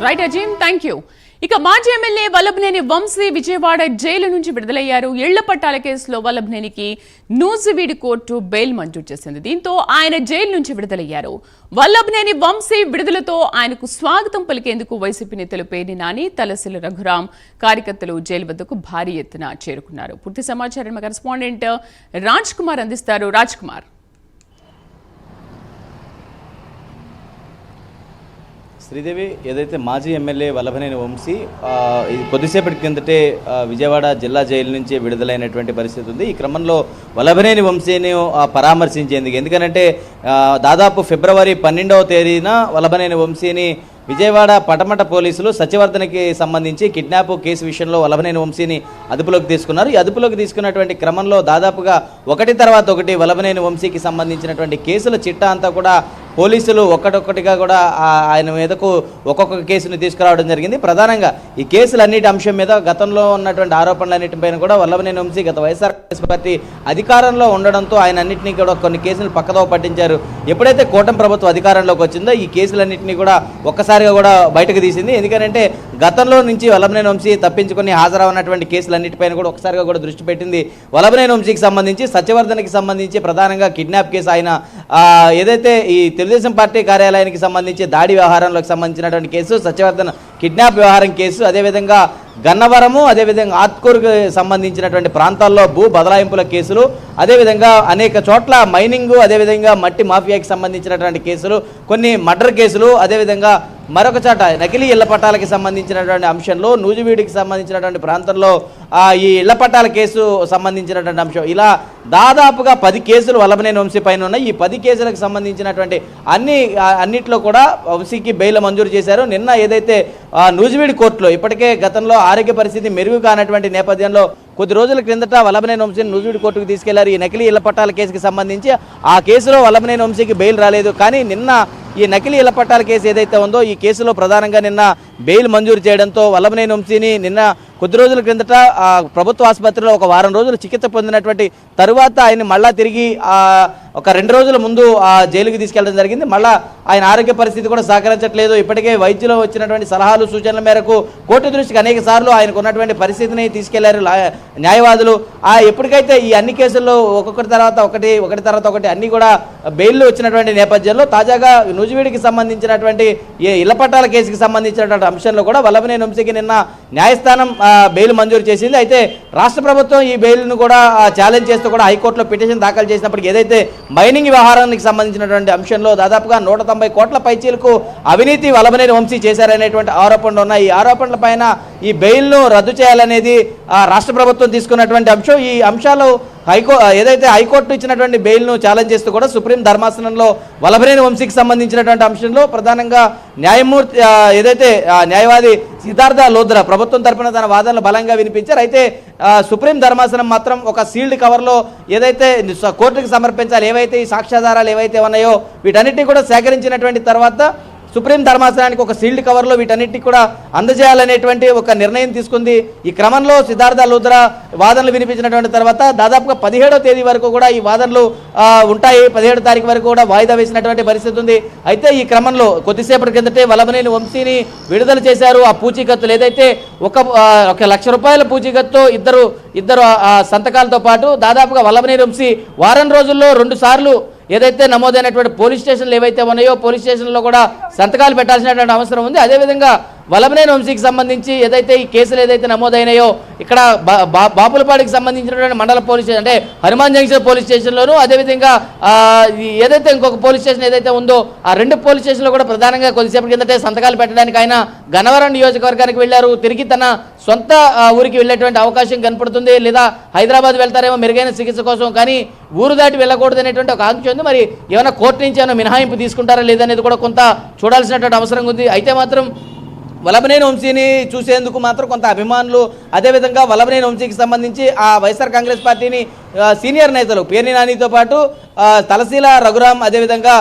Right Azeem, thank you. ఇక మాజీ MLA Vallabhaneni Vamsi Vijayawada jail నుంచి విడుదలయ్యారు. ఇళ్ల పట్టాల కేసులో వల్లభనేనికి నూజివీడు కోర్టు బెయిల్ మంజూరు చేసింది. దీంతో ఆయన జైలు నుంచి విడుదలయ్యారు. వల్లభనేని వంశీ విడుదలతో ఆయనకు స్వాగతం పలికేందుకు వైసీపీ నేతలు పేర్ని నాని, తలసిల రఘురాం కార్యకర్తలు జైలు వద్దకు భారీ ఎత్తున చేరుకున్నారు. పూర్తి సమాచారం మా కరెస్పాండెంట్ రాజ్ కుమార్ అందిస్తారు. రాజ్ కుమార్. శ్రీదేవి, ఏదైతే మాజీ ఎమ్మెల్యే వల్లభనేని వంశీ కొద్దిసేపటి కిందటే విజయవాడ జిల్లా జైలు నుంచి విడుదలైనటువంటి పరిస్థితి ఉంది. ఈ క్రమంలో వల్లభనేని వంశీని పరామర్శించేందుకు, ఎందుకంటే దాదాపు ఫిబ్రవరి 12వ తేదీన వల్లభనేని వంశీని విజయవాడ పటమట పోలీసులు సత్యవర్ధనకి సంబంధించి కిడ్నాప్ కేసు విషయంలో వల్లభనేని వంశీని అదుపులోకి తీసుకున్నారు. ఈ అదుపులోకి తీసుకున్నటువంటి క్రమంలో దాదాపుగా ఒకటి తర్వాత ఒకటి వల్లభనేని వంశీకి సంబంధించినటువంటి కేసుల చిట్టా అంతా కూడా పోలీసులు ఒక్కటొక్కటిగా కూడా ఆయన మీదకు ఒక్కొక్క కేసును తీసుకురావడం జరిగింది. ప్రధానంగా ఈ కేసులన్నిటి అంశం మీద గతంలో ఉన్నటువంటి ఆరోపణలన్నిటిపైన కూడా వల్లభనేని వంశీ గత వైఎస్ఆర్ కాంగ్రెస్ పార్టీ అధికారంలో ఉండడంతో ఆయన అన్నింటినీ కూడా కొన్ని కేసులు పక్కదో పట్టించారు. ఎప్పుడైతే కూటమి ప్రభుత్వం అధికారంలోకి వచ్చిందో ఈ కేసులన్నింటినీ కూడా ఒక్కసారిగా కూడా బయటకు తీసింది. ఎందుకంటే గతంలో నుంచి వల్లభనేని వంశీ తప్పించుకొని హాజరవున్నటువంటి కేసులన్నిటిపైన కూడా ఒకసారిగా కూడా దృష్టి పెట్టింది. వల్లభనేని వంశీకి సంబంధించి, సత్యవర్ధనకి సంబంధించి ప్రధానంగా కిడ్నాప్ కేసు, ఆయన ఏదైతే ఈ తెలుగుదేశం పార్టీ కార్యాలయానికి సంబంధించి దాడి వ్యవహారంలోకి సంబంధించినటువంటి కేసు, సత్యవర్ధన్ కిడ్నాప్ వ్యవహారం కేసు, అదేవిధంగా గన్నవరము, అదేవిధంగా ఆత్కూరుకు సంబంధించినటువంటి ప్రాంతాల్లో భూ బదలాయింపుల కేసులు, అదేవిధంగా అనేక చోట్ల మైనింగు, అదేవిధంగా మట్టి మాఫియాకి సంబంధించినటువంటి కేసులు, కొన్ని మర్డర్ కేసులు, అదేవిధంగా మరొక చోట నకిలీ ఇళ్ల పట్టాలకి సంబంధించినటువంటి అంశంలో నూజివీడికి సంబంధించినటువంటి ప్రాంతంలో ఈ ఇళ్ల పట్టాల కేసు సంబంధించినటువంటి అంశం, ఇలా దాదాపుగా 10 కేసులు వల్లభనేని వంశీ పైన ఉన్నాయి. ఈ 10 కేసులకు సంబంధించినటువంటి అన్నిట్లో కూడా వంశీకి బెయిల్ మంజూరు చేశారు. నిన్న ఏదైతే నూజివీడి కోర్టులో ఇప్పటికే గతంలో ఆరోగ్య పరిస్థితి మెరుగు కానటువంటి నేపథ్యంలో కొద్ది రోజుల క్రిందట వల్లభనేని వంశీని నూజివీడి కోర్టుకు తీసుకెళ్లారు. ఈ నకిలీ ఇళ్ల పట్టాల కేసుకి సంబంధించి ఆ కేసులో వల్లభనేని వంశీకి బెయిల్ రాలేదు. కానీ నిన్న ఈ నకిలీ ఇళ్ల పట్టాల కేసు ఏదైతే ఉందో ఈ కేసులో ప్రధానంగా నిన్న బెయిల్ మంజూరు చేయడంతో వల్లభనేని వంశీని నిన్న కొద్ది రోజుల క్రిందట ప్రభుత్వ ఆసుపత్రిలో ఒక వారం రోజులు చికిత్స పొందినటువంటి తరువాత ఆయన మళ్ళా తిరిగి ఒక 2 రోజుల ముందు జైలుకి తీసుకెళ్లడం జరిగింది. మళ్ళా ఆయన ఆరోగ్య పరిస్థితి కూడా సహకరించట్లేదు. ఇప్పటికే వైద్యులు వచ్చినటువంటి సలహాలు సూచనల మేరకు కోర్టు దృష్టికి అనేక సార్లు ఆయనకు ఉన్నటువంటి పరిస్థితిని తీసుకెళ్లారు న్యాయవాదులు. ఎప్పటికైతే ఈ అన్ని కేసుల్లో ఒకటి తర్వాత ఒకటి అన్ని కూడా బెయిల్ వచ్చినటువంటి నేపథ్యంలో తాజాగా నూజివీడికి సంబంధించినటువంటి ఇళ్ల పట్టాల కేసుకి సంబంధించినటువంటి అంశంలో కూడా వల్లభనేని వంశీకి నిన్న న్యాయస్థానం బెయిల్ మంజూరు చేసింది. అయితే రాష్ట్ర ప్రభుత్వం ఈ బెయిల్ను కూడా ఛాలెంజ్ చేస్తూ కూడా హైకోర్టులో పిటిషన్ దాఖలు చేసినప్పటికీ ఏదైతే మైనింగ్ వ్యవహారానికి సంబంధించినటువంటి అంశంలో దాదాపుగా 190 కోట్ల పైచీలకు అవినీతి వల్లభనేని వంశీ చేశారనేటువంటి ఆరోపణలు ఉన్నాయి. ఈ ఆరోపణల పైన ఈ బెయిల్ను రద్దు చేయాలనేది రాష్ట్ర ప్రభుత్వం తీసుకున్నటువంటి అంశం. ఈ అంశాలు ఏదైతే హైకోర్టు ఇచ్చినటువంటి బెయిల్ను ఛాలెంజ్ చేస్తూ కూడా సుప్రీం ధర్మాసనంలో వల్లభనేని వంశీకి సంబంధించినటువంటి అంశంలో ప్రధానంగా న్యాయమూర్తి ఏదైతే న్యాయవాది సిద్ధార్థ లోద్రా ప్రభుత్వం తరపున తన వాదనలు బలంగా వినిపించారు. అయితే సుప్రీం ధర్మాసనం మాత్రం ఒక సీల్డ్ కవర్లో ఏదైతే కోర్టుకు సమర్పించాలి, ఏవైతే ఈ సాక్ష్యాధారాలు ఏవైతే ఉన్నాయో వీటన్నిటిని కూడా సేకరించినటువంటి తర్వాత సుప్రీం ధర్మాసనానికి ఒక సీల్డ్ కవర్లో వీటన్నిటిని కూడా అందజేయాలనేటువంటి ఒక నిర్ణయం తీసుకుంది. ఈ క్రమంలో సిద్ధార్థ లోద్రా వాదనలు వినిపించినటువంటి తర్వాత దాదాపుగా 17వ తేదీ వరకు కూడా ఈ వాదనలు ఉంటాయి. 17వ తారీఖు వరకు కూడా వాయిదా వేసినటువంటి పరిస్థితి ఉంది. అయితే ఈ క్రమంలో కొద్దిసేపటి కిందటే వల్లభనేని వంశీని విడుదల చేశారు. ఆ పూచీకత్తులు ఏదైతే ఒక ₹1,00,000 పూచీకత్తు ఇద్దరు సంతకాలతో పాటు దాదాపుగా వల్లభనేని వంశీ వారం రోజుల్లో 2 సార్లు ఏదైతే నమోదైనటువంటి పోలీస్ స్టేషన్లు ఏవైతే ఉన్నాయో పోలీస్ స్టేషన్లో కూడా సంతకాలు పెట్టాల్సినటువంటి అవసరం ఉంది. అదేవిధంగా వల్లభనేని వంశీకి సంబంధించి ఏదైతే ఈ కేసులు ఏదైతే నమోదైనాయో ఇక్కడ బాపులపాడికి సంబంధించినటువంటి మండల పోలీస్ స్టేషన్ అంటే హనుమాన్ జంక్షన్ పోలీస్ స్టేషన్లోను, అదేవిధంగా ఏదైతే ఇంకొక పోలీస్ స్టేషన్ ఏదైతే ఉందో ఆ 2 పోలీస్ స్టేషన్లో కూడా ప్రధానంగా కొద్దిసేపటి కిందటే సంతకాలు పెట్టడానికి ఆయన గన్నవరం నియోజకవర్గానికి వెళ్ళారు. తిరిగి తన సొంత ఊరికి వెళ్ళేటువంటి అవకాశం కనపడుతుంది. లేదా హైదరాబాద్ వెళ్తారేమో మెరుగైన చికిత్స కోసం, కానీ ఊరు దాటి వెళ్ళకూడదు అనేటువంటి ఒక ఆంక్ష ఉంది. మరి ఏమైనా కోర్టు నుంచి ఏమైనా మినహాయింపు తీసుకుంటారా లేదనేది కూడా కొంత చూడాల్సినటువంటి అవసరం ఉంది. అయితే మాత్రం వల్లభనేని వంశీని చూసేందుకు మాత్రం కొంత అభిమానులు, అదేవిధంగా వల్లభనేని వంశీకి సంబంధించి ఆ వైఎస్ఆర్ కాంగ్రెస్ పార్టీని సీనియర్ నేతలు పేర్ని నానితో పాటు తలసీల రఘురాం, అదేవిధంగా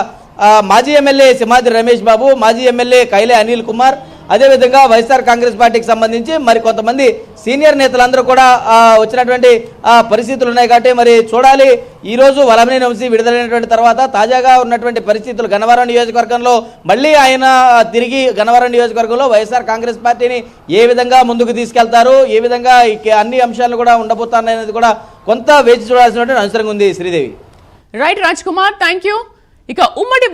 మాజీ ఎమ్మెల్యే సింహాద్రి రమేష్ బాబు, మాజీ ఎమ్మెల్యే కైలే అనిల్ కుమార్, అదేవిధంగా వైఎస్ఆర్ కాంగ్రెస్ పార్టీకి సంబంధించి మరి కొంతమంది సీనియర్ నేతలందరూ కూడా వచ్చినటువంటి పరిస్థితులు ఉన్నాయి. కాబట్టి మరి చూడాలి ఈరోజు వల్లభనేని వంశీ విడుదలైనటువంటి తర్వాత తాజాగా ఉన్నటువంటి పరిస్థితులు గన్నవరం నియోజకవర్గంలో మళ్ళీ ఆయన తిరిగి గన్నవరం నియోజకవర్గంలో వైఎస్ఆర్ కాంగ్రెస్ పార్టీని ఏ విధంగా ముందుకు తీసుకెళ్తారు, ఏ విధంగా అన్ని అంశాలు కూడా ఉండబోతున్నాయనేది కూడా కొంత వేచి చూడాల్సినటువంటి అవసరం ఉంది. Sridevi. Right Raj Kumar, thank you. ఇక ఉమ్మడి